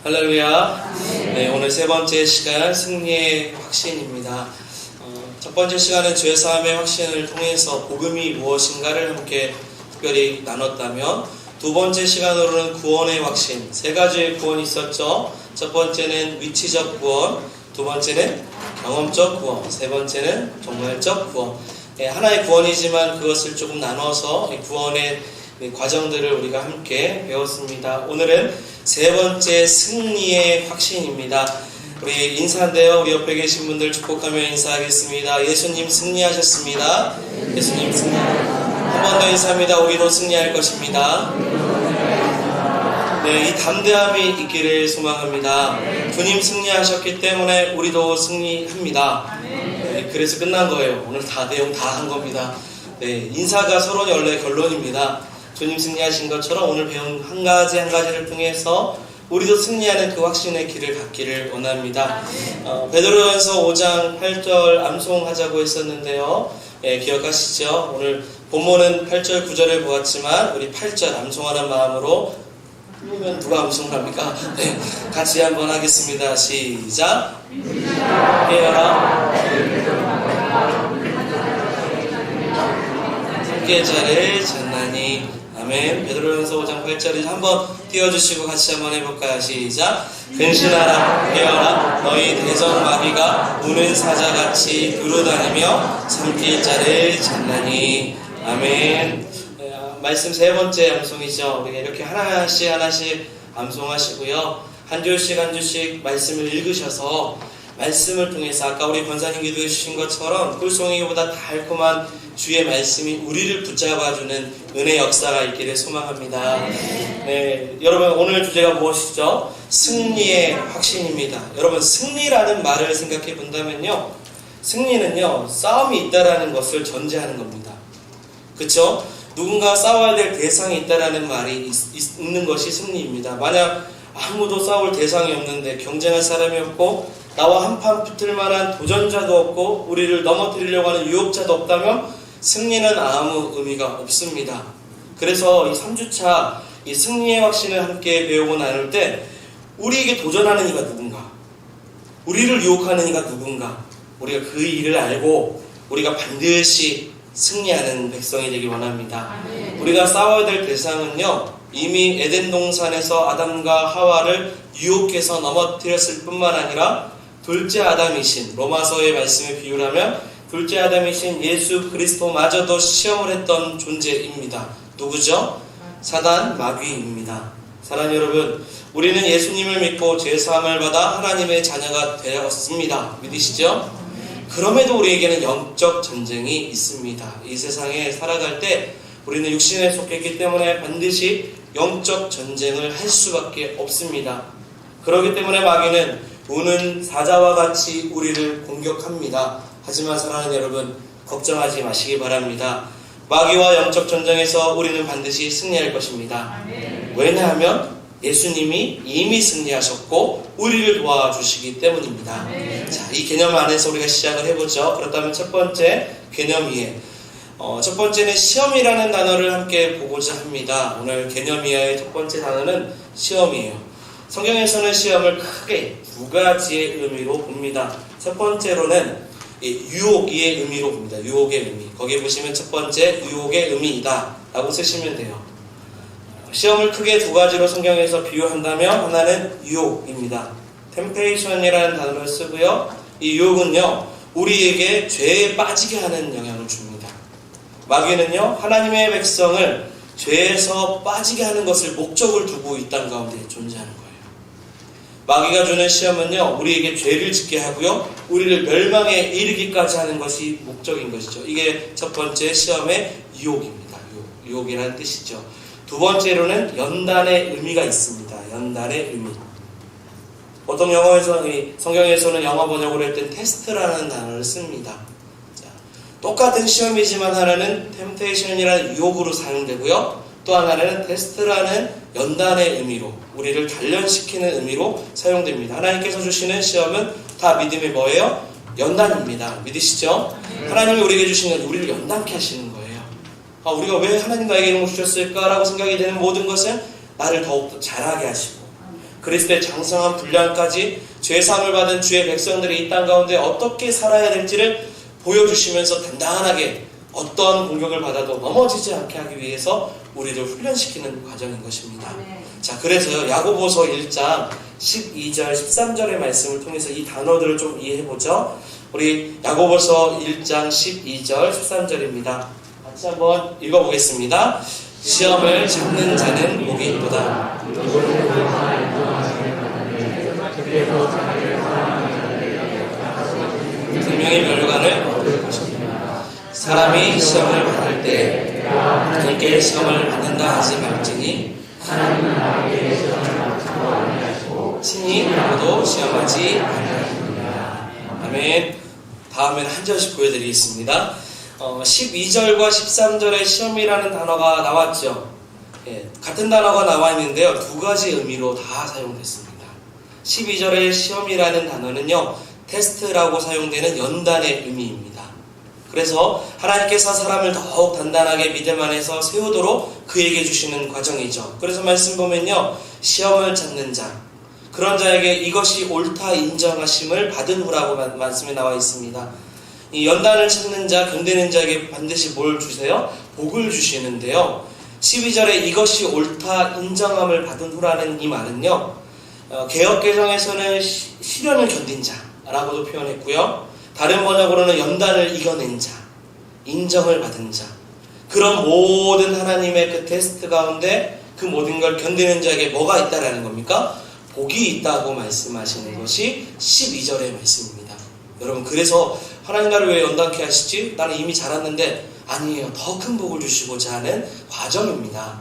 할렐루야. 네, 오늘 세 번째 시간 승리의 확신입니다. 첫 번째 시간은 죄사함의 확신을 통해서 복음이 무엇인가를 함께 특별히 나눴다면, 두 번째 시간으로는 구원의 확신, 세 가지의 구원이 있었죠. 첫 번째는 위치적 구원, 두 번째는 경험적 구원, 세 번째는 종말적 구원. 하나의 구원이지만 그것을 조금 나눠서 구원의 과정들을 우리가 함께 배웠습니다. 오늘은 세 번째 승리의 확신입니다. 우리 인사인데요. 우리 옆에 계신 분들 축복하며 인사하겠습니다. 예수님 승리하셨습니다. 예수님 승리하셨습니다. 한 번 더 인사합니다. 우리도 승리할 것입니다. 네, 이 담대함이 있기를 소망합니다. 주님 승리하셨기 때문에 우리도 승리합니다. 네, 그래서 끝난 거예요. 오늘 내용 다 한 겁니다. 네, 인사가 서론이 원래 결론입니다. 주님 승리하신 것처럼 오늘 배운 한 가지를 통해서 우리도 승리하는 그 확신의 길을 갖기를 원합니다. 베드로전서 5장 8절 암송하자고 했었는데요. 기억하시죠? 오늘 본문은 8절 9절을 보았지만 우리 8절 암송하는 마음으로, 그러면 누가 암송을 합니까? 네, 같이 한번 하겠습니다. 시작. 깨어라 함께 자를 전나니. 아멘. 베드로전서 5장 8절을 한번 띄워주시고 같이 한번 해볼까요? 시작. 근신하라 깨어라 너희 대적마귀가 우는 사자같이 두루다니며 삼킬 자를 찾나니. 아멘. 말씀 세 번째 암송이죠. 우리가 이렇게 하나씩 암송하시고요. 한 줄씩 말씀을 읽으셔서 말씀을 통해서 아까 우리 권사님 기도해 주신 것처럼 꿀송이보다 달콤한 주의 말씀이 우리를 붙잡아주는 은혜 역사가 있기를 소망합니다. 네, 여러분 오늘 주제가 무엇이죠? 승리의 확신입니다. 여러분 승리라는 말을 생각해 본다면요, 승리는요 싸움이 있다라는 것을 전제하는 겁니다. 그렇죠? 누군가 싸워야 될 대상이 있다라는 말이 있는 것이 승리입니다. 만약 아무도 싸울 대상이 없는데, 경쟁할 사람이 없고 나와 한판 붙을 만한 도전자도 없고 우리를 넘어뜨리려고 하는 유혹자도 없다면 승리는 아무 의미가 없습니다. 그래서 이 3주차 이 승리의 확신을 함께 배우고 나눌 때 우리에게 도전하는 이가 누군가, 우리를 유혹하는 이가 누군가, 우리가 그 일을 알고 우리가 반드시 승리하는 백성이 되기 원합니다. 우리가 싸워야 될 대상은요, 이미 에덴 동산에서 아담과 하와를 유혹해서 넘어뜨렸을 뿐만 아니라 둘째 아담이신, 로마서의 말씀에 비유하면 둘째 아담이신 예수 그리스도마저도 시험을 했던 존재입니다. 누구죠? 사단, 마귀입니다. 사랑하는 여러분, 우리는 예수님을 믿고 죄사함을 받아 하나님의 자녀가 되었습니다. 믿으시죠? 그럼에도 우리에게는 영적 전쟁이 있습니다. 이 세상에 살아갈 때 우리는 육신에 속했기 때문에 반드시 영적 전쟁을 할 수밖에 없습니다. 그렇기 때문에 마귀는 우는 사자와 같이 우리를 공격합니다. 하지만 사랑하는 여러분, 걱정하지 마시기 바랍니다. 마귀와 영적 전쟁에서 우리는 반드시 승리할 것입니다. 왜냐하면 예수님이 이미 승리하셨고 우리를 도와주시기 때문입니다. 자, 이 개념 안에서 우리가 시작을 해보죠. 그렇다면 첫 번째 개념 이해. 첫 번째는 시험이라는 단어를 함께 보고자 합니다. 오늘 개념 이해의 첫 번째 단어는 시험이에요. 성경에서는 시험을 크게 두 가지의 의미로 봅니다. 첫 번째로는 유혹의 의미로 봅니다. 유혹의 의미. 거기에 보시면 첫 번째 유혹의 의미이다 라고 쓰시면 돼요. 시험을 크게 두 가지로 성경에서 비유한다면 하나는 유혹입니다. temptation이라는 단어를 쓰고요. 이 유혹은요, 우리에게 죄에 빠지게 하는 영향을 줍니다. 마귀는요, 하나님의 백성을 죄에서 빠지게 하는 것을 목적을 두고 이 땅 가운데 존재하는 거예요. 마귀가 주는 시험은요, 우리에게 죄를 짓게 하고요, 우리를 멸망에 이르기까지 하는 것이 목적인 것이죠. 이게 첫 번째 시험의 유혹입니다. 유혹이라는 뜻이죠. 두 번째로는 연단의 의미가 있습니다. 연단의 의미. 보통 성경에서는 영어 번역을 할 때 테스트라는 단어를 씁니다. 자, 똑같은 시험이지만 하나는 템테이션이라는 유혹으로 사용되고요, 또 하나는 테스트라는 연단의 의미로, 우리를 단련시키는 의미로 사용됩니다. 하나님께서 주시는 시험은 다 믿음의 뭐예요? 연단입니다. 믿으시죠? 하나님이 우리에게 주신 건 우리를 연단케 하시는 거예요. 우리가 왜 하나님 나에게 이런 걸 주셨을까라고 생각이 되는 모든 것은 나를 더욱더 잘하게 하시고, 그리스도의 장성한 분량까지 죄사함을 받은 주의 백성들이 이 땅 가운데 어떻게 살아야 될지를 보여주시면서 단단하게 어떠한 공격을 받아도 넘어지지 않게 하기 위해서 우리를 훈련시키는 과정인 것입니다. 자, 그래서요, 야고보서 1장 12절 13절의 말씀을 통해서 이 단어들을 좀 이해해보죠. 우리 야고보서 1장 12절 13절입니다. 같이 한번 읽어보겠습니다. 시험을 잡는 자는 복이 있도다. 생명의 멸관을 얻을 것입니다. 사람이 시험을 받을 때 그에게 시험을 받는다 하지 말지니 하나님은 나에게 시험을 받지도 아니하시고 친히 아무도 시험하지 아니하십니다. 아멘. 다음에는 한 절씩 보여드리겠습니다. 12절과 13절에 시험이라는 단어가 나왔죠. 예, 같은 단어가 나와 있는데요, 두 가지 의미로 다 사용됐습니다. 12절의 시험이라는 단어는요, 테스트라고 사용되는 연단의 의미입니다. 그래서 하나님께서 사람을 더욱 단단하게 믿음 안에서 세우도록 그에게 주시는 과정이죠. 그래서 말씀 보면요, 시험을 찾는 자, 그런 자에게 이것이 옳다 인정하심을 받은 후라고 말씀에 나와 있습니다. 이 연단을 찾는 자, 견디는 자에게 반드시 뭘 주세요? 복을 주시는데요, 12절에 이것이 옳다 인정함을 받은 후라는 이 말은요, 개역개정에서는 시련을 견딘 자라고도 표현했고요, 다른 번역으로는 연단을 이겨낸 자, 인정을 받은 자, 그런 모든 하나님의 그 테스트 가운데 그 모든 걸 견디는 자에게 뭐가 있다라는 겁니까? 복이 있다고 말씀하시는 것이 12절의 말씀입니다. 여러분, 그래서 하나님 나를 왜 연단케 하시지? 나는 이미 자랐는데, 아니에요. 더 큰 복을 주시고자 하는 과정입니다.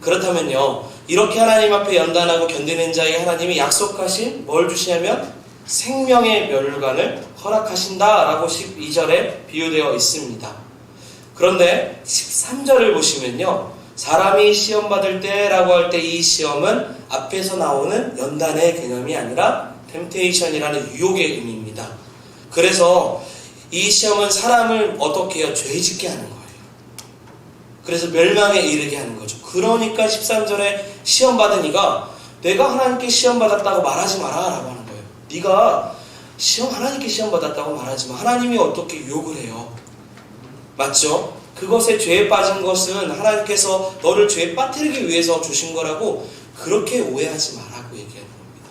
그렇다면요, 이렇게 하나님 앞에 연단하고 견디는 자에게 하나님이 약속하신 뭘 주시냐면 생명의 멸관을 허락하신다라고 12절에 비유되어 있습니다. 그런데 13절을 보시면요, 사람이 시험 받을 때라고 할 때 이 시험은 앞에서 나오는 연단의 개념이 아니라 템테이션이라는 유혹의 의미입니다. 그래서 이 시험은 사람을 어떻게 해요? 죄짓게 하는 거예요. 그래서 멸망에 이르게 하는 거죠. 그러니까 13절에 시험 받은 이가 내가 하나님께 시험 받았다고 말하지 마라 라고 하는 거예요. 네가 하나님께 시험 받았다고 말하지 마. 하나님이 어떻게 유혹을 해요? 맞죠? 그것에 죄에 빠진 것은 하나님께서 너를 죄에 빠뜨리기 위해서 주신 거라고 그렇게 오해하지 마라고 얘기하는 겁니다.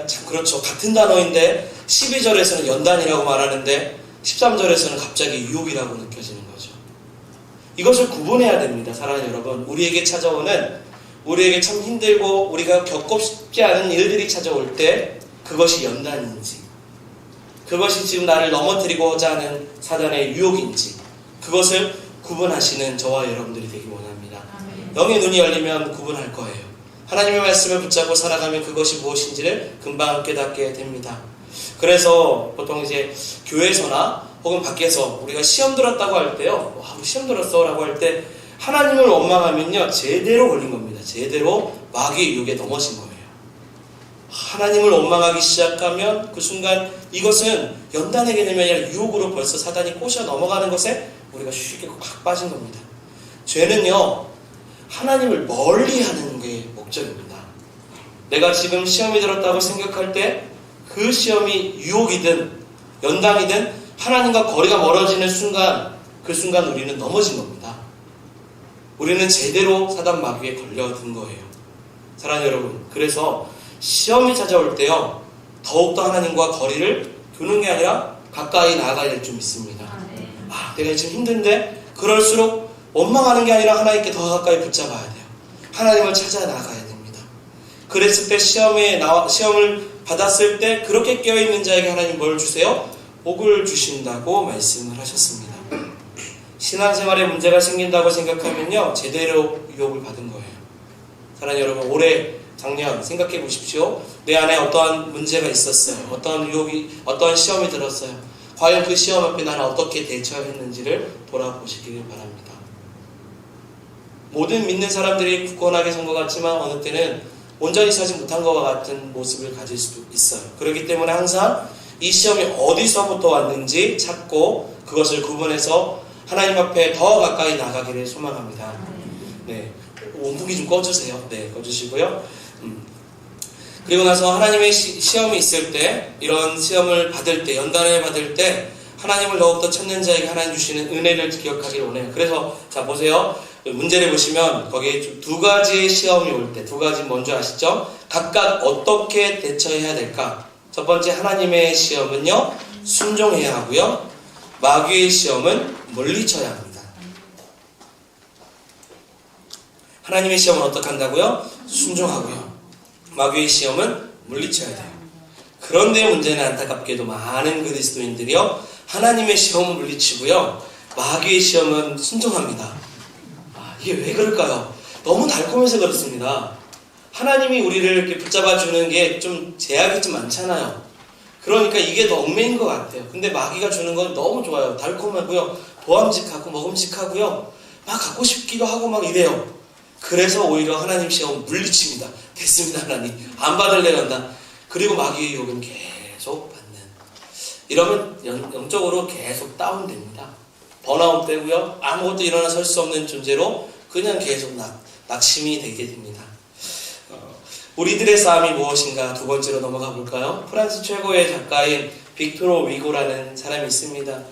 참 그렇죠. 같은 단어인데 12절에서는 연단이라고 말하는데 13절에서는 갑자기 유혹이라고 느껴지는 거죠. 이것을 구분해야 됩니다. 사랑하는 여러분, 우리에게 찾아오는, 우리에게 참 힘들고 우리가 겪고 싶지 않은 일들이 찾아올 때 그것이 연단인지, 그것이 지금 나를 넘어뜨리고자 하는 사단의 유혹인지, 그것을 구분하시는 저와 여러분들이 되기 원합니다. 영의 눈이 열리면 구분할 거예요. 하나님의 말씀을 붙잡고 살아가면 그것이 무엇인지를 금방 깨닫게 됩니다. 그래서 보통 이제 교회에서나 혹은 밖에서 우리가 시험 들었다고 할 때요, 와, 시험 들었어 라고 할 때 하나님을 원망하면요, 제대로 걸린 겁니다. 제대로 마귀의 유혹에 넘어진 거예요. 하나님을 원망하기 시작하면 그 순간 이것은 연단의 개념이 아니라 유혹으로 벌써 사단이 꼬셔 넘어가는 것에 우리가 쉽게 확 빠진 겁니다. 죄는요, 하나님을 멀리하는 게 목적입니다. 내가 지금 시험이 들었다고 생각할 때 그 시험이 유혹이든 연단이든 하나님과 거리가 멀어지는 순간, 그 순간 우리는 넘어진 겁니다. 우리는 제대로 사단 마귀에 걸려든 거예요. 사랑하는 여러분, 그래서 시험이 찾아올 때요, 더욱더 하나님과 거리를 두는 게 아니라 가까이 나아가야 될 줄 믿습니다. 내가 지금 힘든데, 그럴수록 원망하는 게 아니라 하나님께 더 가까이 붙잡아야 돼요. 하나님을 찾아 나가야 됩니다. 그랬을 때 시험을 받았을 때 그렇게 깨어있는 자에게 하나님 뭘 주세요? 복을 주신다고 말씀을 하셨습니다. 신앙생활에 문제가 생긴다고 생각하면요, 제대로 유혹을 받은 거예요. 사랑하는 여러분, 올해 작년 생각해 보십시오. 내 안에 어떠한 문제가 있었어요. 어떠한 유혹이, 어떠한 시험이 들었어요. 과연 그 시험 앞에 나는 어떻게 대처했는지를 돌아보시길 바랍니다. 모든 믿는 사람들이 굳건하게 선 것 같지만 어느 때는 온전히 서지 못한 것과 같은 모습을 가질 수도 있어요. 그렇기 때문에 항상 이 시험이 어디서부터 왔는지 찾고 그것을 구분해서 하나님 앞에 더 가까이 나가기를 소망합니다. 네, 원풍기 좀 꺼주세요. 네, 꺼주시고요. 그리고 나서 하나님의 시험이 있을 때, 이런 시험을 받을 때, 연단을 받을 때 하나님을 더욱더 찾는 자에게 하나님 주시는 은혜를 기억하기를 원해요. 그래서 자 보세요. 문제를 보시면 거기에 두 가지의 시험이 올 때, 두 가지 뭔지 아시죠? 각각 어떻게 대처해야 될까? 첫 번째, 하나님의 시험은요, 순종해야 하고요. 마귀의 시험은 물리쳐야 합니다. 하나님의 시험은 어떻게 한다고요? 순종하고요. 마귀의 시험은 물리쳐야 돼요. 그런데 문제는 안타깝게도 많은 그리스도인들이요, 하나님의 시험은 물리치고요, 마귀의 시험은 순종합니다. 이게 왜 그럴까요? 너무 달콤해서 그렇습니다. 하나님이 우리를 이렇게 붙잡아주는 게 좀 제약이 좀 많잖아요. 그러니까 이게 더 얽매인 것 같아요. 근데 마귀가 주는 건 너무 좋아요. 달콤하고요, 보암직하고 먹음직하고요, 막 갖고 싶기도 하고 막 이래요. 그래서 오히려 하나님 시험 물리칩니다. 됐습니다, 하나님. 안 받을래 간다. 그리고 마귀의 유혹은 계속 받는. 이러면 영적으로 계속 다운됩니다. 번아웃 되고요, 아무것도 일어나 설 수 없는 존재로 그냥 계속 낙심이 되게 됩니다. 우리들의 싸움이 무엇인가 두 번째로 넘어가 볼까요? 프랑스 최고의 작가인 빅토르 위고라는 사람이 있습니다.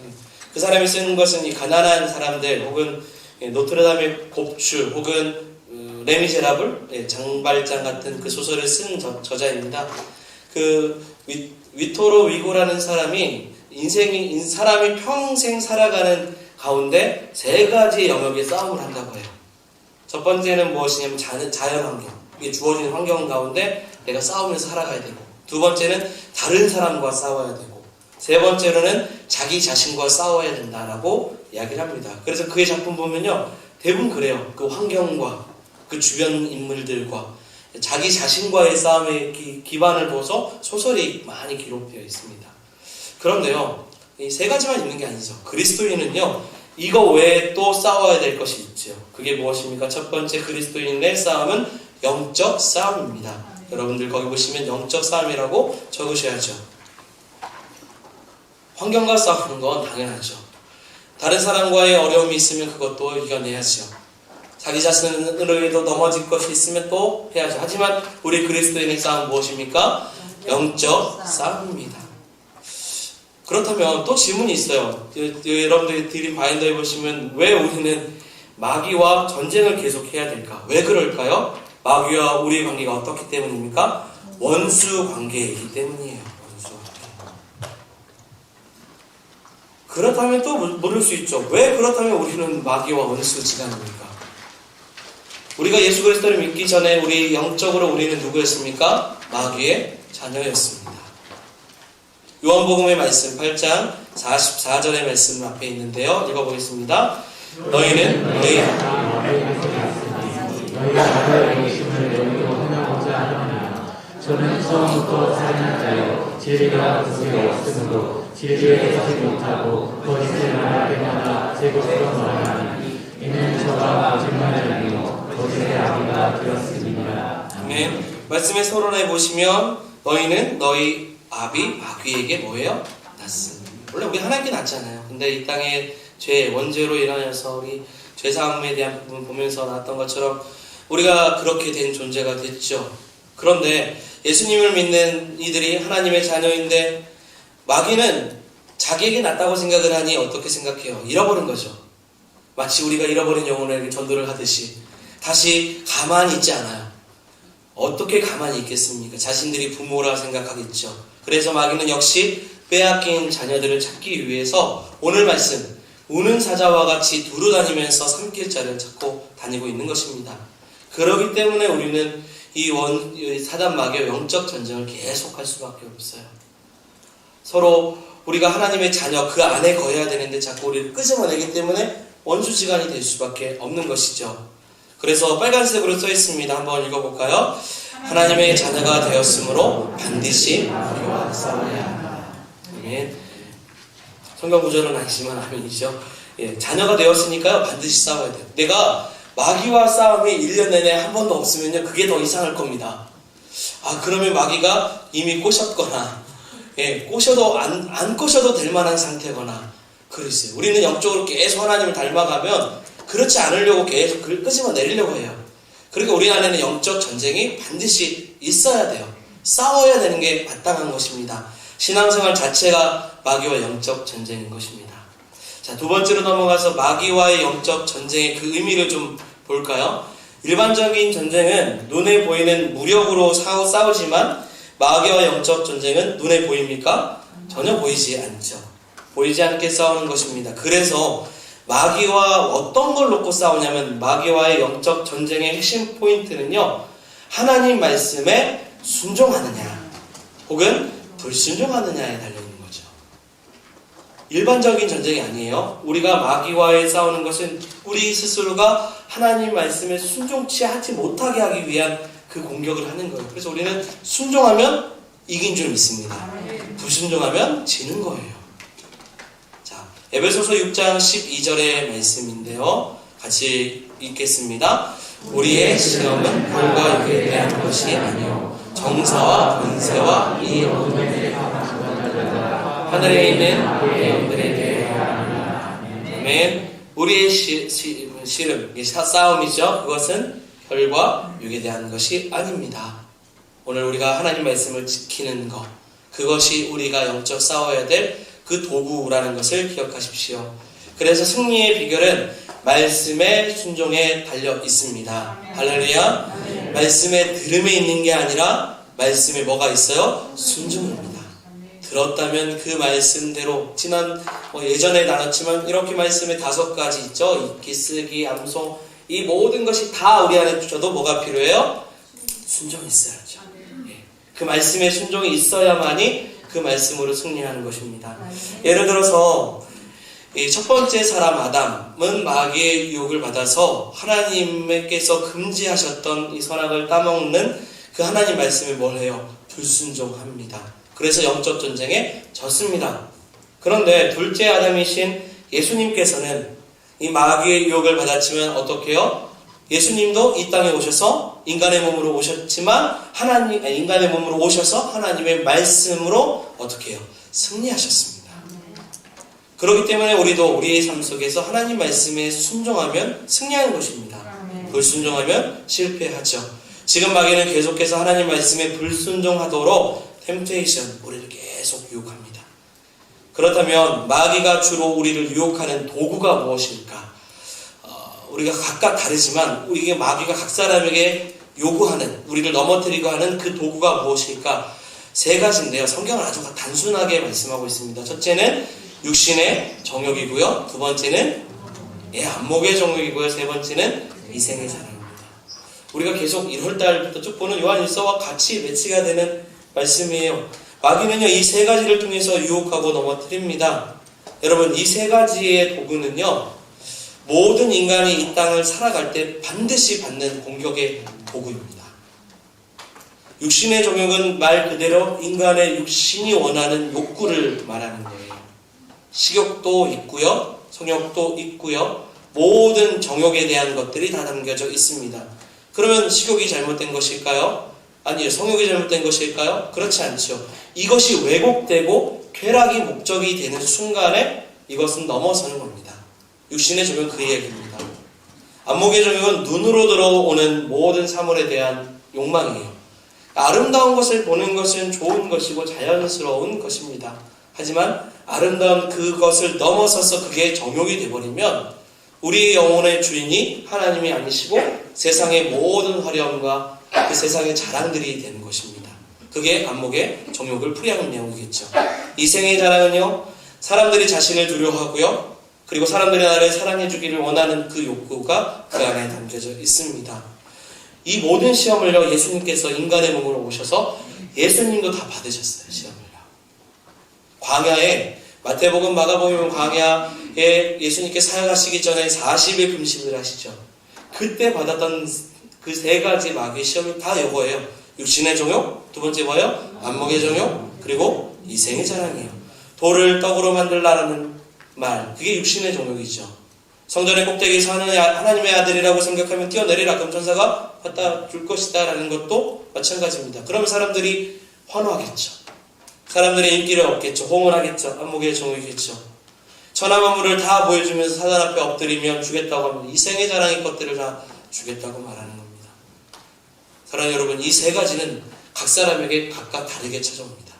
그 사람이 쓰는 것은 이 가난한 사람들, 혹은 노트르담의 곱추, 혹은 레미제라블, 장발장 같은 그 소설을 쓴 저자입니다. 그 위토르 위고라는 사람이 사람이 평생 살아가는 가운데 세 가지 영역의 싸움을 한다고 해요. 첫 번째는 무엇이냐면 자연환경. 이게 주어진 환경 가운데 내가 싸우면서 살아가야 되고, 두 번째는 다른 사람과 싸워야 되고, 세 번째로는 자기 자신과 싸워야 된다라고 이야기를 합니다. 그래서 그의 작품 보면요, 대부분 그래요. 그 환경과 그 주변 인물들과 자기 자신과의 싸움의 기반을 둬서 소설이 많이 기록되어 있습니다. 그런데요, 이 세 가지만 있는 게 아니죠. 그리스도인은요, 이거 외에 또 싸워야 될 것이 있죠. 그게 무엇입니까? 첫 번째, 그리스도인의 싸움은 영적 싸움입니다. 여러분들 거기 보시면 영적 싸움이라고 적으셔야죠. 환경과 싸우는 건 당연하죠. 다른 사람과의 어려움이 있으면 그것도 이겨내야죠. 자기 자신으로도 넘어질 것이 있으면 또 해야죠. 하지만 우리 그리스도인의 싸움은 무엇입니까? 영적 싸움입니다. 그렇다면 또 질문이 있어요. 여러분들이 드린 바인더에 보시면 왜 우리는 마귀와 전쟁을 계속 해야 될까? 왜 그럴까요? 마귀와 우리의 관계가 어떻기 때문입니까? 원수 관계이기 때문이에요. 원수 관계. 그렇다면 또 물을 수 있죠. 왜 그렇다면 우리는 마귀와 원수지간입니까? 우리가 예수 그리스도를 믿기 전에 우리 영적으로 우리는 누구였습니까? 마귀의 자녀였습니다. 요한복음의 말씀 8장 44절의 말씀 앞에 있는데요, 읽어보겠습니다. 너희는 너희가 나의 의심을 여기고 하나고자 하느냐. 저는 처음부터 살인한 자요, 진리가 그 속에 없으므로 진리에 서지 못하고 거짓을 말할 때마다 제 것으로 말하니 이는 저가 거짓말이요 거짓의 아비가 되었습니다. 아멘. 말씀의 서론에 보시면 너희는 너희 아비 마귀에게 뭐예요? 났습니다. 원래 우리 하나님께 났잖아요. 근데 이 땅에 죄 원죄로 일어나서 우리 죄사함에 대한 부분 보면서 나왔던 것처럼 우리가 그렇게 된 존재가 됐죠. 그런데 예수님을 믿는 이들이 하나님의 자녀인데 마귀는 자기에게 낫다고 생각을 하니 어떻게 생각해요? 잃어버린 거죠. 마치 우리가 잃어버린 영혼에게 전도를 하듯이 다시 가만히 있지 않아요. 어떻게 가만히 있겠습니까? 자신들이 부모라 생각하겠죠. 그래서 마귀는 역시 빼앗긴 자녀들을 찾기 위해서 오늘 말씀, 우는 사자와 같이 두루다니면서 삼킬 자를 찾고 다니고 있는 것입니다. 그렇기 때문에 우리는 이 사단 마귀의 영적 전쟁을 계속할 수밖에 없어요. 서로 우리가 하나님의 자녀 그 안에 거해야 되는데 자꾸 우리를 끄집어내기 때문에 원수지간이 될 수밖에 없는 것이죠. 그래서 빨간색으로 써 있습니다. 한번 읽어볼까요? 하나님의 자녀가 되었으므로 반드시 마귀와 싸워야 한다. 아멘. 성경 구절은 아니지만 아멘이죠. 예, 자녀가 되었으니까요, 반드시 싸워야 돼요. 내가 마귀와 싸움이 1년 내내 한 번도 없으면요, 그게 더 이상할 겁니다. 그러면 마귀가 이미 꼬셨거나, 꼬셔도 안 꼬셔도 될 만한 상태거나, 그랬어요. 우리는 영적으로 계속 하나님을 닮아가면 그렇지 않으려고 계속 그걸 끄집어 내리려고 해요. 그리고 우리 안에는 영적 전쟁이 반드시 있어야 돼요. 싸워야 되는 게 마땅한 것입니다. 신앙생활 자체가 마귀와 영적 전쟁인 것입니다. 자, 두 번째로 넘어가서 마귀와의 영적 전쟁의 그 의미를 좀 볼까요? 일반적인 전쟁은 눈에 보이는 무력으로 싸우지만 마귀와 영적 전쟁은 눈에 보입니까? 전혀 보이지 않죠. 보이지 않게 싸우는 것입니다. 그래서 마귀와 어떤 걸 놓고 싸우냐면 마귀와의 영적 전쟁의 핵심 포인트는요, 하나님 말씀에 순종하느냐 혹은 불순종하느냐에 달려있는 거죠. 일반적인 전쟁이 아니에요. 우리가 마귀와의 싸우는 것은 우리 스스로가 하나님 말씀에 순종치 하지 못하게 하기 위한 그 공격을 하는 거예요. 그래서 우리는 순종하면 이긴 줄 믿습니다. 불순종하면 지는 거예요. 자, 에베소서 6장 12절의 말씀인데요. 같이 읽겠습니다. 우리의 시험은 별과 육에 대한 것이 아니요 정사와 권세와 이 어둠의 하늘에 있는 영들에 대하여. 아멘. 우리의 씨름, 싸움이죠. 그것은 혈과 육에 대한 것이 아닙니다. 오늘 우리가 하나님 말씀을 지키는 것, 그것이 우리가 영적 싸워야 될 그 도구라는 것을 기억하십시오. 그래서 승리의 비결은 말씀의 순종에 달려 있습니다. 할렐루야. 말씀의 들음에 있는 게 아니라 말씀에 뭐가 있어요? 순종입니다. 들었다면 그 말씀대로 예전에 나눴지만 이렇게 말씀에 5가지 있죠. 읽기, 쓰기, 암송, 이 모든 것이 다 우리 안에 주셔도 뭐가 필요해요? 순종이 있어야죠. 그 말씀에 순종이 있어야만이 그 말씀으로 승리하는 것입니다. 예를 들어서 첫 번째 사람 아담은 마귀의 유혹을 받아서 하나님께서 금지하셨던 이 선악을 따먹는 그 하나님 말씀에 뭘 해요? 불순종합니다. 그래서 영적 전쟁에 졌습니다. 그런데 둘째 아담이신 예수님께서는 이 마귀의 유혹을 받았지만 어떻게 해요? 예수님도 이 땅에 오셔서 인간의 몸으로 오셨지만 인간의 몸으로 오셔서 하나님의 말씀으로 어떻게 해요? 승리하셨습니다. 그렇기 때문에 우리도 우리의 삶 속에서 하나님 말씀에 순종하면 승리하는 것입니다. 불순종하면 실패하죠. 지금 마귀는 계속해서 하나님 말씀에 불순종하도록 템테이션, 우리를 계속 유혹합니다. 그렇다면 마귀가 주로 우리를 유혹하는 도구가 무엇일까? 우리가 각각 다르지만 우리에게 마귀가 각 사람에게 요구하는, 우리를 넘어뜨리고 하는 그 도구가 무엇일까? 3가지인데요. 성경은 아주 단순하게 말씀하고 있습니다. 첫째는 육신의 정욕이고요. 두 번째는 안목의 정욕이고요. 세 번째는 이생의 사랑입니다. 우리가 계속 1월달부터 쭉 보는 요한일서와 같이 매치가 되는 말씀이에요. 마귀는요, 이 3가지를 통해서 유혹하고 넘어뜨립니다. 여러분, 이 3가지의 도구는요, 모든 인간이 이 땅을 살아갈 때 반드시 받는 공격의 도구입니다. 육신의 정욕은 말 그대로 인간의 육신이 원하는 욕구를 말하는 거예요. 식욕도 있고요, 성욕도 있고요, 모든 정욕에 대한 것들이 다 담겨져 있습니다. 그러면 식욕이 잘못된 것일까요? 아니요. 성욕이 잘못된 것일까요? 그렇지 않죠. 이것이 왜곡되고 쾌락이 목적이 되는 순간에 이것은 넘어서는 겁니다. 육신의 정욕은 그 얘기입니다. 안목의 정욕은 눈으로 들어오는 모든 사물에 대한 욕망이에요. 아름다운 것을 보는 것은 좋은 것이고 자연스러운 것입니다. 하지만 아름다운 그것을 넘어서서 그게 정욕이 되어버리면 우리의 영혼의 주인이 하나님이 아니시고 세상의 모든 화려함과 그 세상의 자랑들이 되는 것입니다. 그게 안목의 정욕을 풀이하는 내용이겠죠. 이생의 자랑은요, 사람들이 자신을 두려워하고요, 그리고 사람들이 나를 사랑해주기를 원하는 그 욕구가 그 안에 담겨져 있습니다. 이 모든 시험을요, 예수님께서 인간의 몸으로 오셔서 예수님도 다 받으셨어요. 시험을요. 광야에, 마태복음, 마가복음 광야에 예수님께 사역하시기 전에 40일 금식을 하시죠. 그때 받았던 그 3가지 마귀의 시험이 다 이거예요. 육신의 정욕, 두 번째 뭐예요? 안목의 정욕, 그리고 이생의 자랑이에요. 돌을 떡으로 만들라는 말, 그게 육신의 정욕이죠. 성전의 꼭대기에서 하나님의 아들이라고 생각하면 뛰어내리라, 그럼 천사가 갖다 줄 것이다 라는 것도 마찬가지입니다. 그러면 사람들이 환호하겠죠. 사람들의 인기를 얻겠죠. 호응을 하겠죠. 안목의 정욕이겠죠. 천하만물을 다 보여주면서 사단 앞에 엎드리면 주겠다고 하면 이생의 자랑의 것들을 다 주겠다고 말하는 겁니다. 사랑하는 여러분, 이 세 가지는 각 사람에게 각각 다르게 찾아옵니다.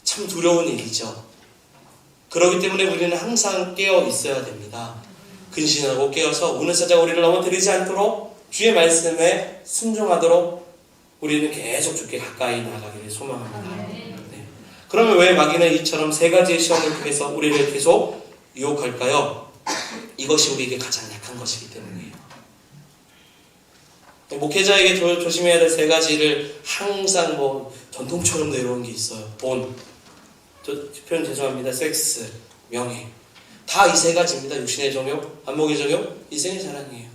참 두려운 일이죠. 그렇기 때문에 우리는 항상 깨어 있어야 됩니다. 근신하고 깨어서 우는 사자가 우리를 넘어뜨리지 않도록 주의 말씀에 순종하도록 우리는 계속 주께 가까이 나아가기를 소망합니다. 네. 그러면 왜 마귀는 이처럼 세 가지의 시험을 통해서 우리를 계속 유혹할까요? 이것이 우리에게 가장 약한 것이기 때문이에요. 목회자에게 조심해야 될 세 가지를 항상 전통처럼 내려온 게 있어요. 돈, 표현 죄송합니다. 섹스, 명예. 다 이 세 가지입니다. 육신의 정욕, 안목의 정욕, 이생의 자랑이에요.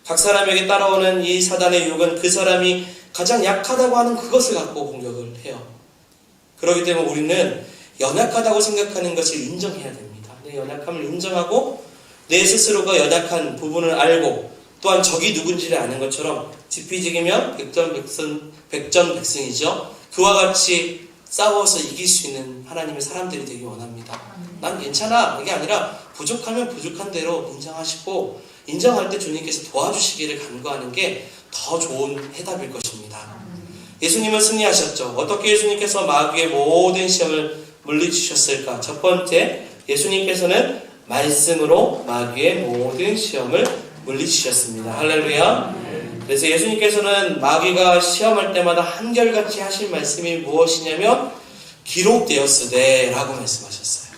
각 사람에게 따라오는 이 사단의 유혹은 그 사람이 가장 약하다고 하는 그것을 갖고 공격을 해요. 그렇기 때문에 우리는 연약하다고 생각하는 것을 인정해야 됩니다. 내 연약함을 인정하고 내 스스로가 연약한 부분을 알고 또한 적이 누군지를 아는 것처럼 지피지기면 백전백승이죠. 그와 같이 싸워서 이길 수 있는 하나님의 사람들이 되기 원합니다. 난 괜찮아. 이게 아니라 부족하면 부족한 대로 인정하시고 인정할 때 주님께서 도와주시기를 간구하는 게 더 좋은 해답일 것입니다. 예수님은 승리하셨죠. 어떻게 예수님께서 마귀의 모든 시험을 물리치셨을까? 첫 번째, 예수님께서는 말씀으로 마귀의 모든 시험을 물리치셨습니다. 할렐루야. 그래서 예수님께서는 마귀가 시험할 때마다 한결같이 하신 말씀이 무엇이냐면 기록되었으되 라고 말씀하셨어요.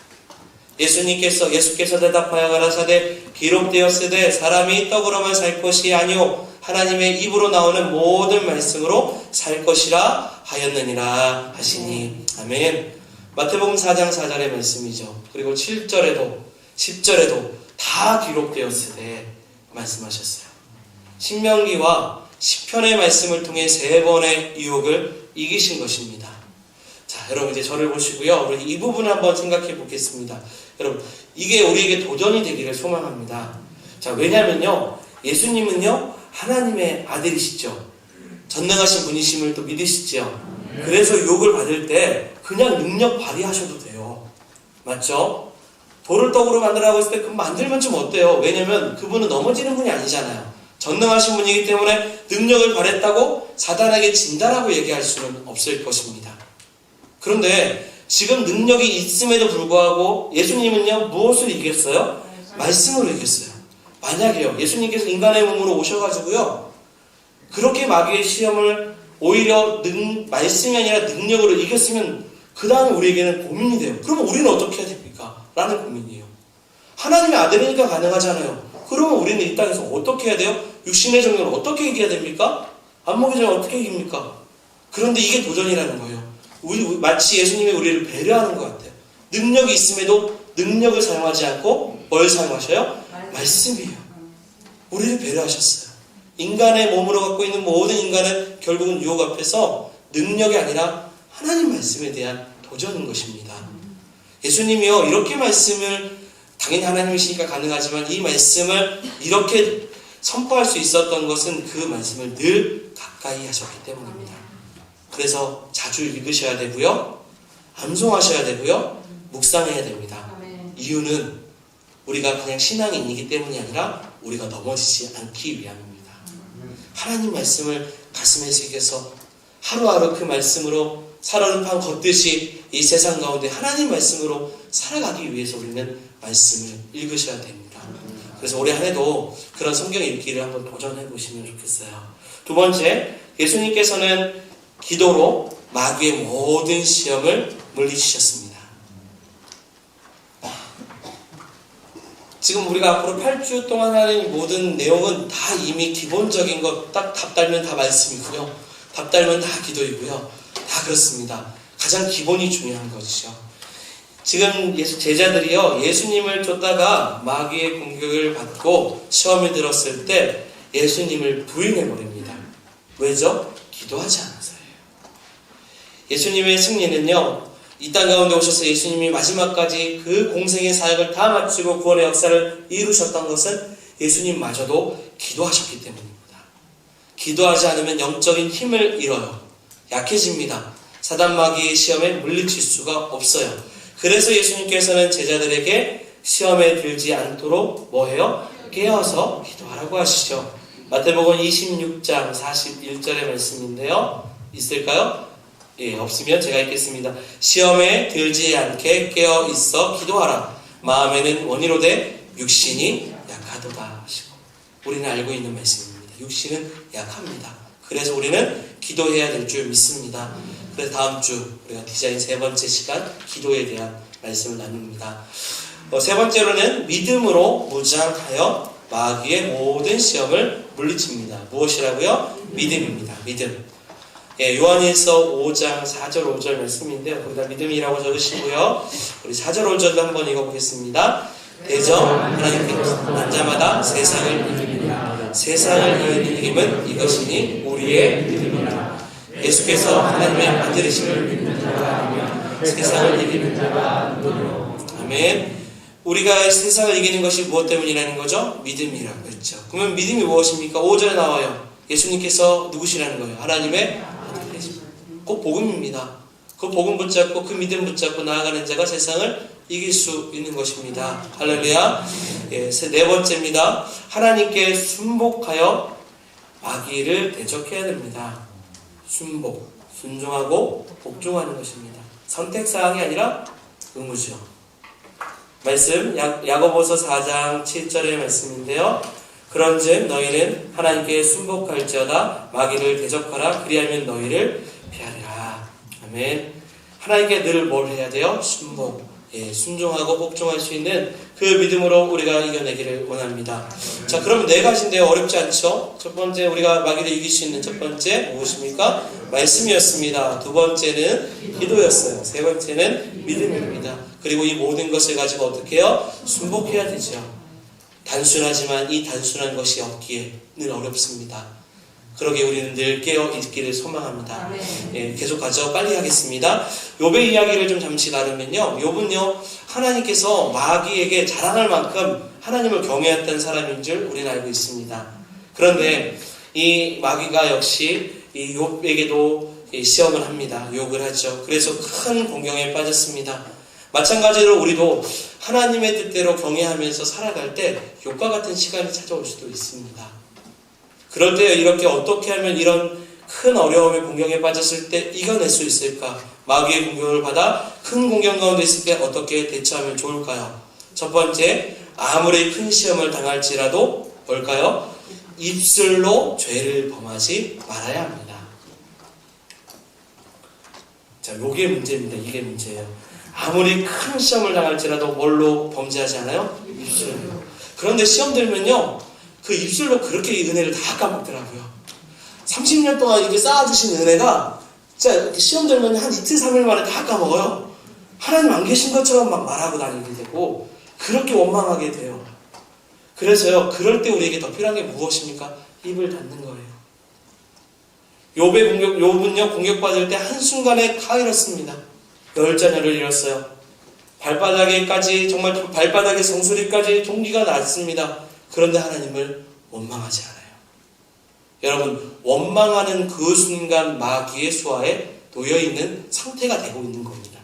예수께서 대답하여 가라사대 기록되었으되 사람이 떡으로만 살 것이 아니오 하나님의 입으로 나오는 모든 말씀으로 살 것이라 하였느니라 하시니. 아멘. 마태복음 4장 4절의 말씀이죠. 그리고 7절에도 10절에도 다 기록되었으되 말씀하셨어요. 신명기와 시편의 말씀을 통해 3번의 유혹을 이기신 것입니다. 자, 여러분 이제 저를 보시고요. 우리 이 부분을 한번 생각해 보겠습니다. 여러분, 이게 우리에게 도전이 되기를 소망합니다. 자, 왜냐면요. 예수님은요. 하나님의 아들이시죠. 전능하신 분이심을 또 믿으시죠. 그래서 유혹을 받을 때 그냥 능력 발휘하셔도 돼요. 맞죠? 돌을 떡으로 만들라고 했을 때 그럼 만들면 좀 어때요? 왜냐면 그분은 넘어지는 분이 아니잖아요. 전능하신 분이기 때문에 능력을 발했다고 사단에게 진다라고 얘기할 수는 없을 것입니다. 그런데 지금 능력이 있음에도 불구하고 예수님은요 무엇을 이겼어요? 말씀으로 이겼어요. 만약에요 예수님께서 인간의 몸으로 오셔가지고요 그렇게 마귀의 시험을 오히려 말씀이 아니라 능력으로 이겼으면 그 다음에 우리에게는 고민이 돼요. 그러면 우리는 어떻게 해야 됩니까? 라는 고민이에요. 하나님의 아들이니까 가능하잖아요. 그러면 우리는 이 땅에서 어떻게 해야 돼요? 육신의 정욕을 어떻게 이겨야 됩니까? 안목의 정욕을 어떻게 이깁니까? 그런데 이게 도전이라는 거예요. 마치 예수님이 우리를 배려하는 것 같아요. 능력이 있음에도 능력을 사용하지 않고 뭘 사용하셔요? 말씀이에요. 우리를 배려하셨어요. 인간의 몸으로 갖고 있는 모든 인간은 결국은 유혹 앞에서 능력이 아니라 하나님 말씀에 대한 도전인 것입니다. 예수님이요 이렇게 말씀을 당연히 하나님이시니까 가능하지만 이 말씀을 이렇게 선포할 수 있었던 것은 그 말씀을 늘 가까이 하셨기 때문입니다. 그래서 자주 읽으셔야 되고요. 암송하셔야 되고요. 묵상해야 됩니다. 이유는 우리가 그냥 신앙인이기 때문이 아니라 우리가 넘어지지 않기 위함입니다. 하나님 말씀을 가슴에 새겨서 하루하루 그 말씀으로 살얼음판 걷듯이 이 세상 가운데 하나님 말씀으로 살아가기 위해서 우리는 말씀을 읽으셔야 됩니다. 그래서 올해 한 해도 그런 성경 읽기를 한번 도전해 보시면 좋겠어요. 두 번째, 예수님께서는 기도로 마귀의 모든 시험을 물리치셨습니다. 지금 우리가 앞으로 8주 동안 하는 모든 내용은 다 이미 기본적인 것, 딱 답 달면 다 말씀이고요. 답 달면 다 기도이고요. 다 그렇습니다. 가장 기본이 중요한 것이죠. 지금 제자들이요, 예수님을 쫓다가 마귀의 공격을 받고 시험에 들었을 때 예수님을 부인해버립니다. 왜죠? 기도하지 않아서예요. 예수님의 승리는요, 이 땅 가운데 오셔서 예수님이 마지막까지 그 공생의 사역을 다 마치고 구원의 역사를 이루셨던 것은 예수님마저도 기도하셨기 때문입니다. 기도하지 않으면 영적인 힘을 잃어요. 약해집니다. 사단 마귀의 시험에 물리칠 수가 없어요. 그래서 예수님께서는 제자들에게 시험에 들지 않도록 뭐해요? 깨어서 기도하라고 하시죠. 마태복음 26장 41절의 말씀인데요. 있을까요? 예, 없으면 제가 읽겠습니다. 시험에 들지 않게 깨어 있어 기도하라. 마음에는 원이로되 육신이 약하도다 하시고, 우리는 알고 있는 말씀입니다. 육신은 약합니다. 그래서 우리는 기도해야 될 줄 믿습니다. 그래서 다음 주 우리가 디자인 세 번째 시간 기도에 대한 말씀을 나눕니다. 세 번째로는 믿음으로 무장하여 마귀의 모든 시험을 물리칩니다. 무엇이라고요? 믿음입니다. 믿음. 예, 요한일서 5장 4절 5절 말씀인데요. 거기다 믿음이라고 적으시고요. 우리 4절 5절도 한번 읽어보겠습니다. 대저 하나님께서 난 자마다 세상을 이깁니다. 세상을 이기는 힘은 이것이니 우리의 믿음이라. 예수께서 하나님의 아들이심을 믿는 자가 아니면 세상을 이기는 자가 누구요. 아멘. 우리가 세상을 이기는 것이 무엇 때문이라는 거죠? 믿음이라고 했죠. 그러면 믿음이 무엇입니까? 5절에 나와요. 예수님께서 누구시라는 거예요? 하나님의 아들이십니다. 꼭 복음입니다. 그 복음 붙잡고 그 믿음 붙잡고 나아가는 자가 세상을 이길 수 있는 것입니다. 할렐루야. 예, 네 번째입니다. 하나님께 순복하여 마귀를 대적해야 됩니다. 순복, 순종하고 복종하는 것입니다. 선택사항이 아니라 의무죠. 말씀 야고보서 4장 7절의 말씀인데요. 그런즉 너희는 하나님께 순복할지어다 마귀를 대적하라. 그리하면 너희를 피하리라. 아멘. 하나님께 늘 뭘 해야 돼요? 순복. 예, 순종하고 복종할 수 있는 그 믿음으로 우리가 이겨내기를 원합니다. 자, 그럼 네 가지인데요. 어렵지 않죠? 첫 번째, 우리가 마귀를 이길 수 있는 첫 번째 무엇입니까? 말씀이었습니다. 두 번째는 기도였어요. 세 번째는 믿음입니다. 그리고 이 모든 것을 가지고 어떻게 해요? 순복해야 되죠. 단순하지만 이 단순한 것이 없기에는 어렵습니다. 그러게 우리는 늘 깨어 있기를 소망합니다. 예, 계속 가죠. 빨리 하겠습니다. 욥의 이야기를 좀 잠시 나누면요. 욥은요, 하나님께서 마귀에게 자랑할 만큼 하나님을 경외했던 사람인 줄 우리는 알고 있습니다. 그런데 이 마귀가 역시 이 욥에게도 시험을 합니다. 욕을 하죠. 그래서 큰 공경에 빠졌습니다. 마찬가지로 우리도 하나님의 뜻대로 경외하면서 살아갈 때 욥과 같은 시간이 찾아올 수도 있습니다. 그럴 때 이렇게 어떻게 하면 이런 큰 어려움의 공경에 빠졌을 때 이겨낼 수 있을까? 마귀의 공격을 받아 큰 공경 가운데 있을 때 어떻게 대처하면 좋을까요? 첫 번째, 아무리 큰 시험을 당할지라도 뭘까요? 입술로 죄를 범하지 말아야 합니다. 자, 요게 문제입니다. 이게 문제예요. 아무리 큰 시험을 당할지라도 뭘로 범죄하지 않아요? 입술로. 그런데 시험 들면요, 그 입술로 그렇게 이 은혜를 다 까먹더라고요. 30년 동안 이게 쌓아두신 은혜가 진짜 시험 들면 한 이틀, 3일 만에 다 까먹어요. 하나님 안 계신 것처럼 막 말하고 다니게 되고 그렇게 원망하게 돼요. 그래서요, 그럴 때 우리에게 더 필요한 게 무엇입니까? 입을 닫는 거예요. 욥은요, 공격받을 때 한순간에 다 잃었습니다. 10자녀를 잃었어요. 발바닥에까지, 정말 발바닥의 정수리까지 종기가 났습니다. 그런데 하나님을 원망하지 않아요. 여러분, 원망하는 그 순간 마귀의 수하에 놓여있는 상태가 되고 있는 겁니다.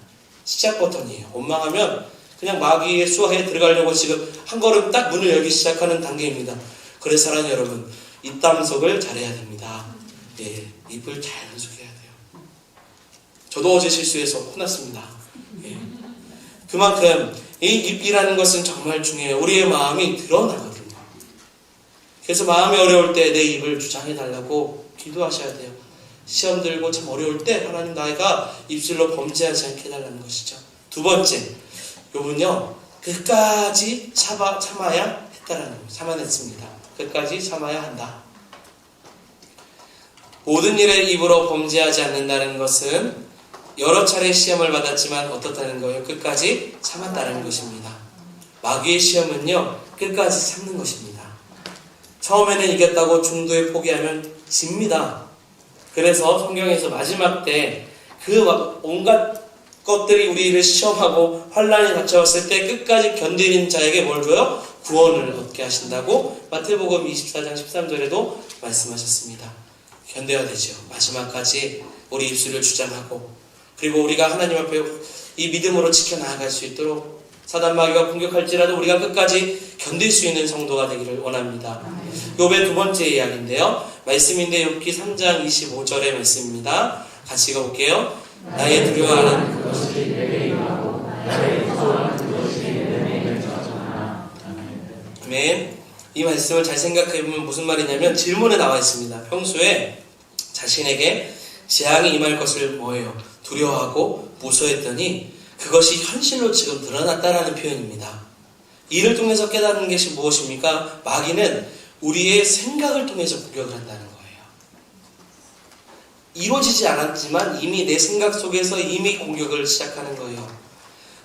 시작 버튼이에요. 원망하면 그냥 마귀의 수하에 들어가려고 지금 한 걸음 딱 문을 열기 시작하는 단계입니다. 그래서 사랑하는 여러분, 입 단속을 잘해야 됩니다. 예, 입을 잘 단속해야 돼요. 저도 어제 실수해서 혼났습니다. 예. 그만큼 이 입이라는 것은 정말 중요해요. 우리의 마음이 드러나거든요. 그래서 마음이 어려울 때 내 입을 주장해달라고 기도하셔야 돼요. 시험 들고 참 어려울 때 하나님 나이가 입술로 범죄하지 않게 해달라는 것이죠. 두 번째, 욥은요, 끝까지 참아야 했다라는 거예요. 참아냈습니다. 끝까지 참아야 한다. 모든 일에 입으로 범죄하지 않는다는 것은 여러 차례 시험을 받았지만 어떻다는 거예요? 끝까지 참았다는 것입니다. 마귀의 시험은요, 끝까지 참는 것입니다. 처음에는 이겼다고 중도에 포기하면 집니다. 그래서 성경에서 마지막 때 그 온갖 것들이 우리를 시험하고 환난이 닥쳐왔을 때 끝까지 견디는 자에게 뭘 줘요? 구원을 얻게 하신다고 마태복음 24장 13절에도 말씀하셨습니다. 견뎌야 되죠. 마지막까지 우리 입술을 주장하고, 그리고 우리가 하나님 앞에 이 믿음으로 지켜나갈 수 있도록 사단 마귀가 공격할지라도 우리가 끝까지 견딜 수 있는 성도가 되기를 원합니다. 욥의 두 번째 이야기인데요. 말씀인데 욥기 3장 25절의 말씀입니다. 같이 읽어볼게요. 나의 두려워하는 그것이 내게 임하고 나의 무서워하는 그것이 내게 전하나. 아멘. 이 말씀을 잘 생각해보면 무슨 말이냐면 질문에 나와 있습니다. 평소에 자신에게 재앙이 임할 것을 뭐예요? 두려워하고 무서워했더니 그것이 현실로 지금 드러났다라는 표현입니다. 이를 통해서 깨닫는 것이 무엇입니까? 마귀는 우리의 생각을 통해서 공격을 한다는 거예요. 이루어지지 않았지만 이미 내 생각 속에서 이미 공격을 시작하는 거예요.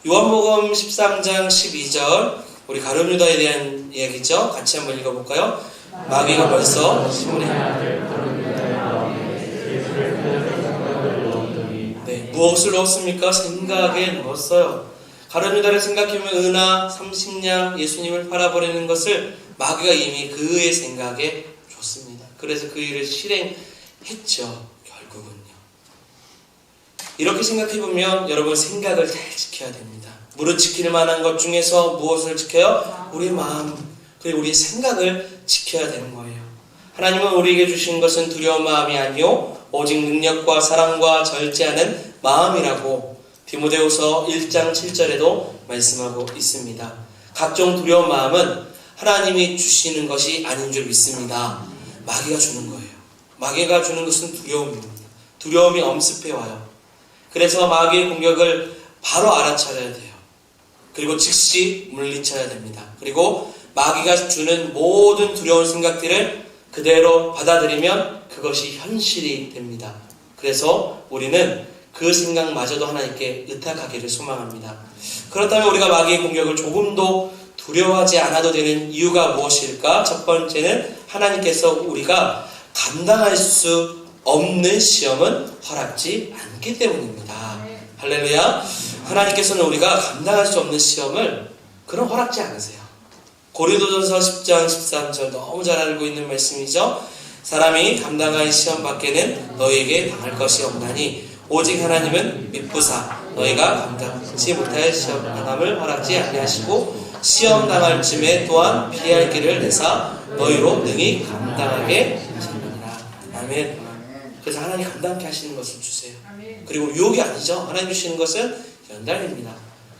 요한복음 13장 12절 우리 가룟 유다에 대한 이야기죠. 같이 한번 읽어볼까요? 마귀가 벌써 시몬의 아들 가룟 유다의 마음에 예수를 표적의 생각을 넣었더니 네, 무엇을 넣었습니까? 생각에 넣었어요. 가룟 유다를 생각해보면 은하 30냥 예수님을 팔아버리는 것을 마귀가 이미 그의 생각에 줬습니다. 그래서 그 일을 실행했죠. 결국은요. 이렇게 생각해보면 여러분 생각을 잘 지켜야 됩니다. 무릇 지킬 만한 것 중에서 무엇을 지켜요? 우리의 마음, 그리고 우리의 생각을 지켜야 되는 거예요. 하나님은 우리에게 주신 것은 두려운 마음이 아니요 오직 능력과 사랑과 절제하는 마음이라고 디모데후서 1장 7절에도 말씀하고 있습니다. 각종 두려운 마음은 하나님이 주시는 것이 아닌 줄 믿습니다. 마귀가 주는 거예요. 마귀가 주는 것은 두려움입니다. 두려움이 엄습해와요. 그래서 마귀의 공격을 바로 알아차려야 돼요. 그리고 즉시 물리쳐야 됩니다. 그리고 마귀가 주는 모든 두려운 생각들을 그대로 받아들이면 그것이 현실이 됩니다. 그래서 우리는 그 생각마저도 하나님께 의탁하기를 소망합니다. 그렇다면 우리가 마귀의 공격을 조금도 두려워하지 않아도 되는 이유가 무엇일까? 첫 번째는 하나님께서 우리가 감당할 수 없는 시험은 허락지 않기 때문입니다. 할렐루야. 하나님께서는 우리가 감당할 수 없는 시험을 그런 허락지 않으세요. 고린도전서 10장 13절 너무 잘 알고 있는 말씀이죠. 사람이 감당할 시험 밖에는 너희에게 당할 것이 없나니 오직 하나님은 미쁘사 너희가 감당치 못할 시험 당함을 허락지 아니하시고 시험 당할 쯤에 또한 피할 길을 내사 너희로 능히 감당하게 하시느니라. 아멘. 그래서 하나님 감당케 하시는 것을 주세요. 그리고 유혹이 아니죠. 하나님 주시는 것은 연단입니다.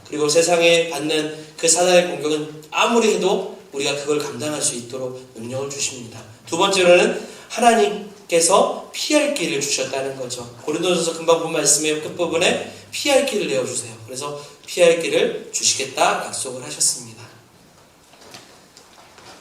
그리고 세상에 받는 그 사단의 공격은 아무리 해도 우리가 그걸 감당할 수 있도록 능력을 주십니다. 두 번째로는 하나님께서 피할 길을 주셨다는 거죠. 고린도전서 금방 본 말씀의 끝부분에 피할 길을 내어주세요. 그래서 피할 길을 주시겠다 약속을 하셨습니다.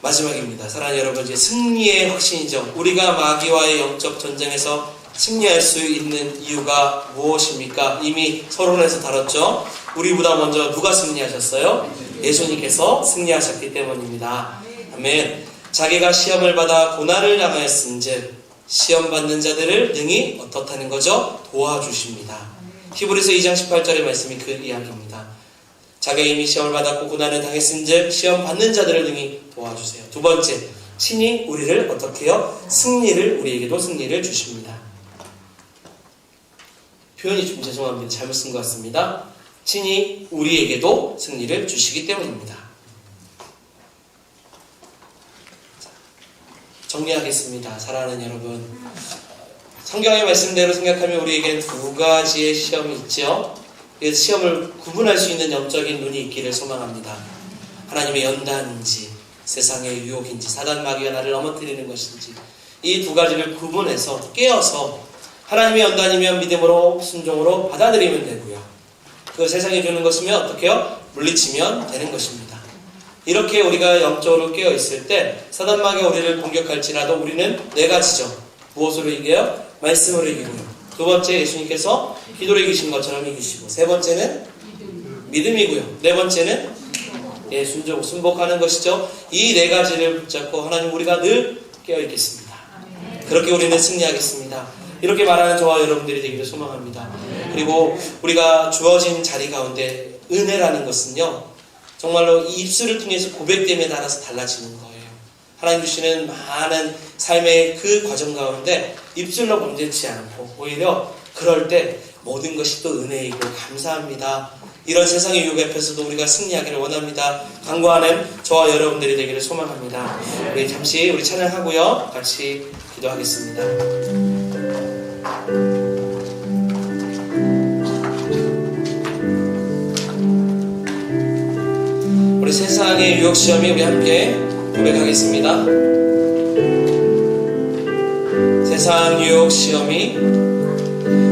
마지막입니다. 사랑하는 여러분, 이제 승리의 확신이죠. 우리가 마귀와의 영적 전쟁에서 승리할 수 있는 이유가 무엇입니까? 이미 서론에서 다뤘죠. 우리보다 먼저 누가 승리하셨어요? 예수님께서 승리하셨기 때문입니다. 아멘. 자기가 시험을 받아 고난을 당하였은즉 시험 받는 자들을 능히 어떻다는 거죠? 도와주십니다. 히브리서 2장 18절의 말씀이 그 이야기입니다. 자기가 이미 시험을 받았고 고난을 당했은즉 시험 받는 자들을 능히 도와주세요. 두 번째, 친히 우리를 어떻게 해요? 승리를, 우리에게도 승리를 주십니다. 표현이 좀 죄송합니다. 잘못 쓴 것 같습니다. 친히 우리에게도 승리를 주시기 때문입니다. 정리하겠습니다. 사랑하는 여러분, 성경의 말씀대로 생각하면 우리에게는 두 가지의 시험이 있죠. 그래서 시험을 구분할 수 있는 영적인 눈이 있기를 소망합니다. 하나님의 연단인지 세상의 유혹인지 사단 마귀가 나를 넘어뜨리는 것인지 이 두 가지를 구분해서 깨어서 하나님의 연단이면 믿음으로 순종으로 받아들이면 되고요. 그 세상에 주는 것이면 어떻게 해요? 물리치면 되는 것입니다. 이렇게 우리가 영적으로 깨어있을 때 사단 마귀가 우리를 공격할지라도 우리는 네 가지죠. 무엇으로 이겨요? 말씀으로 이기고요. 두 번째, 예수님께서 기도로 이기신 것처럼 이기시고, 세 번째는 믿음이고요. 네 번째는 순복하는 것이죠. 이 네 가지를 붙잡고 하나님 우리가 늘 깨어있겠습니다. 그렇게 우리는 승리하겠습니다. 이렇게 말하는 저와 여러분들이 되기를 소망합니다. 그리고 우리가 주어진 자리 가운데 은혜라는 것은요, 정말로 이 입술을 통해서 고백됨에 따라서 달라지는 거예요. 하나님 주시는 많은 삶의 그 과정 가운데 입술로 범죄치 않고 오히려 그럴 때 모든 것이 또 은혜이고 감사합니다. 이런 세상의 유혹 앞에서도 우리가 승리하기를 원합니다. 강구하는 저와 여러분들이 되기를 소망합니다. 우리 잠시 우리 찬양하고요. 같이 기도하겠습니다. 우리 세상의 유혹 시험이 우리 함께 고백하겠습니다. 세상 유혹 시험이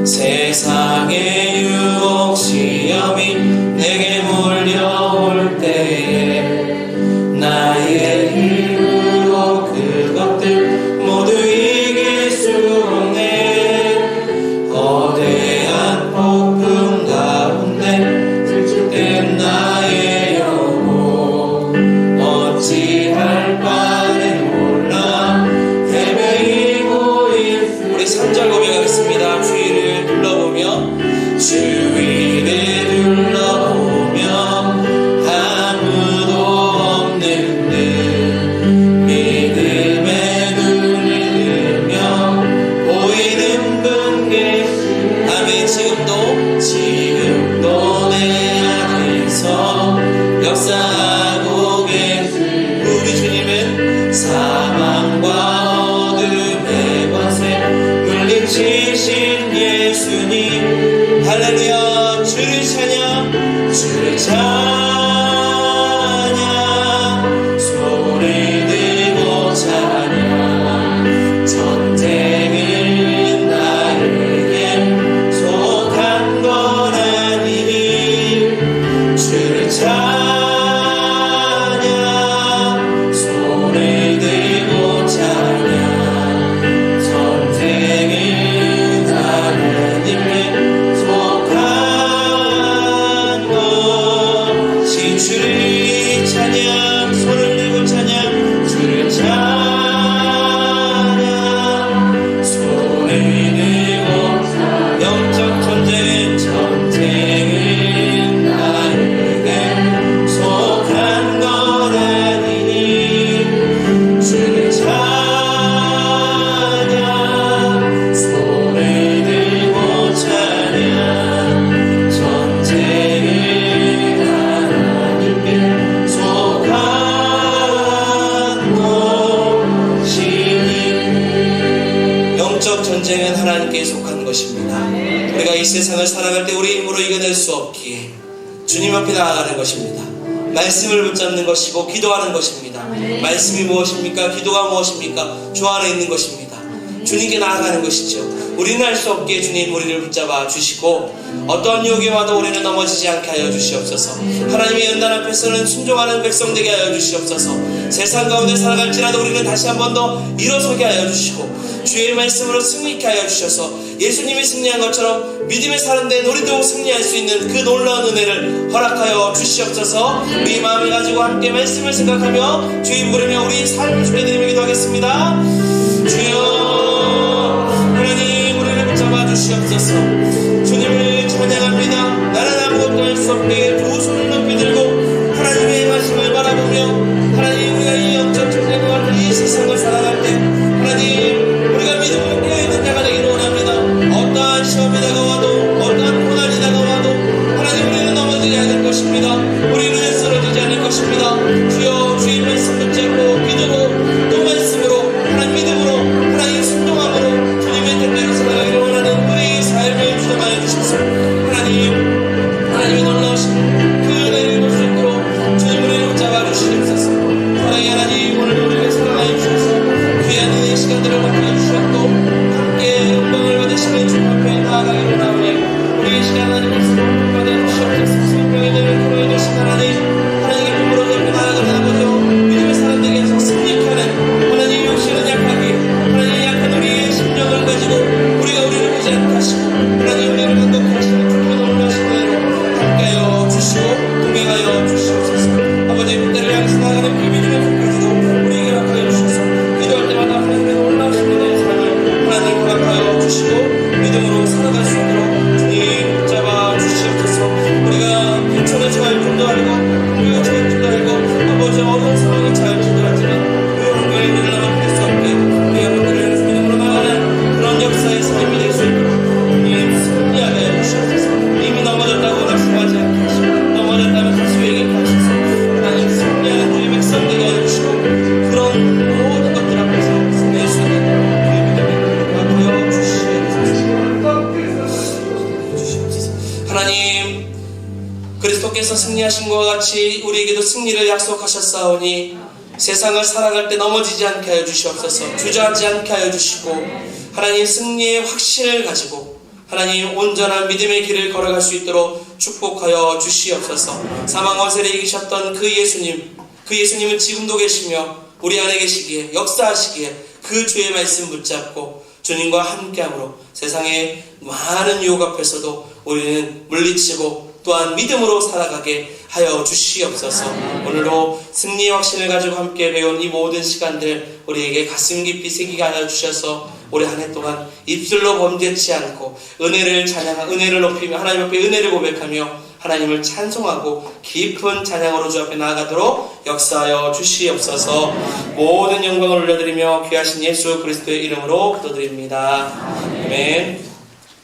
세상의 유혹 시험이 내게 몰려올 때에 나의 힘으로 그것들 모두 이길 수 없네. 거대한 폭풍 가운데 들쭉된 나의 영혼 어찌할 바를 몰라 헤매이고 있으니 우리 3절 고백하겠습니다. 주위를 둘러보며 아무도 없는 듯 믿음의 눈을 들며 보이는 분 계시 아멘. 지금도 내 안에서 역사하고 계시 우리 주님은 사망과 어둠의 권세 물리치신 예수님 할렐루야. 주를 찬양 손을 들고 찬양 전쟁은 나에게 속한 건 아니니 주를 찬양 손을 들고 찬양 전쟁은 하나님께 속한 것이 주를 찬양 손을 들고 찬양 주를 찬양 손을 들고 영적 전쟁은 나에게 속한 것 아니니 주를 찬양 손을 들고 찬양 전쟁은 하나님께 속한 것이니 영적 전쟁은 하나님께 속한 것입니다. 우리가 이 세상을 살아갈 때 우리 힘으로 이겨낼 수 없기에 주님 앞에 나아가는 것입니다. 말씀을 붙잡는 것이고 기도하는 것입니다. 말씀이 무엇입니까? 기도가 무엇입니까? 주 안에 있는 것입니다. 주님께 나아가는 것이죠. 우리는 할 수 없기에 주님 우리를 붙잡아 주시고 어떠한 유혹이 와도 우리는 넘어지지 않게 하여 주시옵소서. 하나님의 연단 앞에서는 순종하는 백성 되게 하여 주시옵소서. 세상 가운데 살아갈지라도 우리는 다시 한 번 더 일어서게 하여 주시고 주의 말씀으로 승리케 하여 주셔서 예수님이 승리한 것처럼 믿음의 사람 된 우리도 승리할 수 있는 그 놀라운 은혜를 허락하여 주시옵소서. 우리 마음을 가지고 함께 말씀을 생각하며 주님 부르며 우리 삶을 주례드리며 기도하겠습니다. 주여 하나님 우리를 붙잡아 주시옵소서. 주님을 찬양합니다. 나는 아무것도 할 수 없게 두 손을 높이 들고 하나님의 말씀을 바라보며 하나님 우리가 이 영적 전쟁과 같은 이 세상을 살아갈 때 하나님 우리가 믿음으로 깨어있는 자가 되기를 원합니다. 어떠한 시험이 다가와도 어떠한 고난이 다가와도 하나님 우리는 넘어지지 않을 것입니다. 우리는 쓰러지지 않을 것입니다. 주여 주의 말씀 붙잡고 기도로 또 말씀으로 하나님 믿음으로 하나님 순종함으로 주님의 뜻대로 살아가기를 원하는 우리의 삶을 주장하여 예수님께서 승리하신 것과 같이 우리에게도 승리를 약속하셨사오니 세상을 살아갈 때 넘어지지 않게 하여 주시옵소서. 주저앉지 않게 하여 주시고 하나님 승리의 확신을 가지고 하나님 온전한 믿음의 길을 걸어갈 수 있도록 축복하여 주시옵소서. 사망 원세를 이기셨던 그 예수님은 지금도 계시며 우리 안에 계시기에 역사하시기에 그 주의 말씀 붙잡고 주님과 함께함으로 세상의 많은 유혹 앞에서도 우리는 물리치고 또한 믿음으로 살아가게 하여 주시옵소서. 오늘도 승리의 확신을 가지고 함께 배운 이 모든 시간들 우리에게 가슴 깊이 새기게 하여 주셔서 올해 한 해 동안 입술로 범죄치 않고 은혜를 찬양하고 은혜를 높이며 하나님 앞에 은혜를 고백하며 하나님을 찬송하고 깊은 찬양으로 주 앞에 나아가도록 역사하여 주시옵소서. 모든 영광을 올려드리며 귀하신 예수 그리스도의 이름으로 기도드립니다. 아멘.